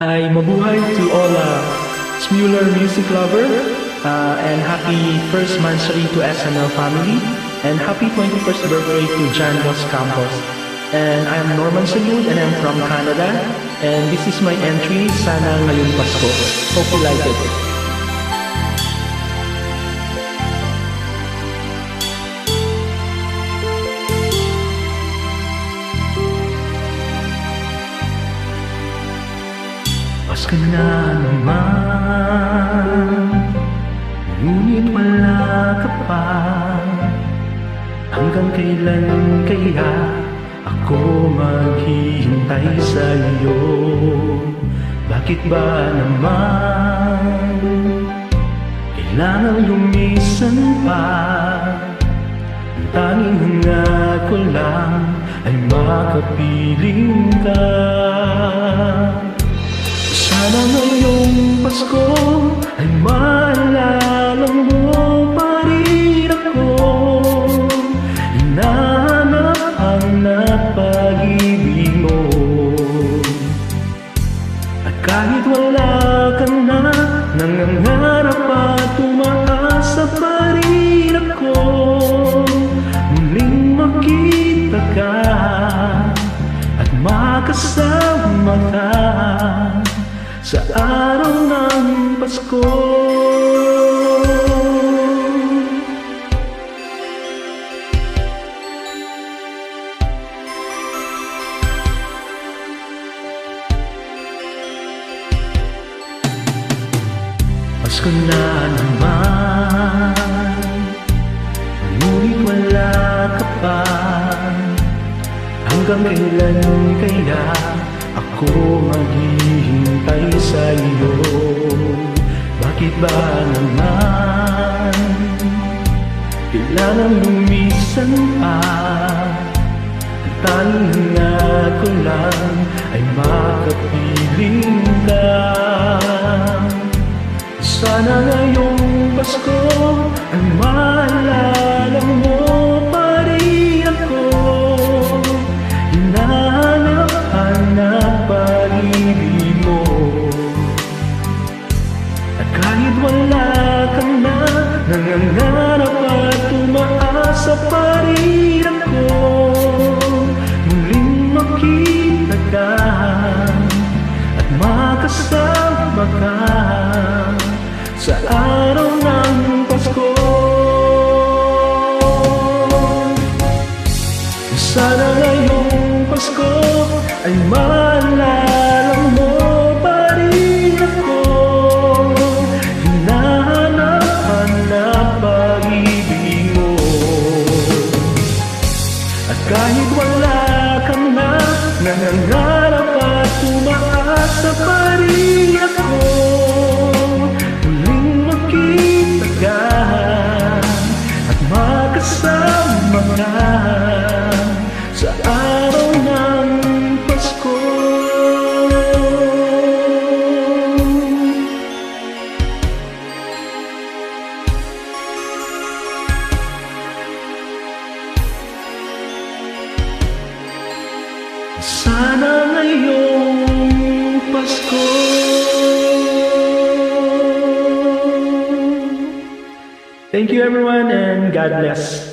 Ay mabuhay to all Smuler music lover and happy first anniversary to SNL family and happy 21st birthday to John Dos Campos. And I am Norman Salud and I'm from Canada and this is my entry, Sana Ngayong Pasko. Hope you like it. Pasko na naman, ngunit wala ka pa. Hanggang kailan kaya ako maghihintay sa iyo? Bakit ba naman kailangan lumisan pa? Ang tanging hangad ko lang ay makapiling ka. Sana ngayong Pasko ay maalala mo pa rin ako. Hinahanap pag-ibig mo. At kahit wala ka na, nangangarap at umaasa pa rin ako. Muling makita ka at makasama ka sa araw ng Pasko. Pasko na naman, ngunit wala ka pa. Hanggang kailan kaya ako maghihintay sa iyo? Bakit ba naman kailangan lumisan pa? Ang tanging hangad ko lang ay makapiling ka. Sana ngayong Pasko ay maalala mo pa rin ako. Hinahanap pag-ibig mo. At kahit wala ka na, nangangarap at umaasa pa rin ako. Muling makita ka at makasama ka sa araw ng Pasko. Sana ngayong Pasko ay maalala mo pa rin ako. Hinahanap pag-ibig mo. At kahit wala ka na, nangangarap at umaasa pa rin ako. Muling makita ka at makasama ka sa araw ng Pasko. Sana ngayong Pasko. Thank you everyone and God bless.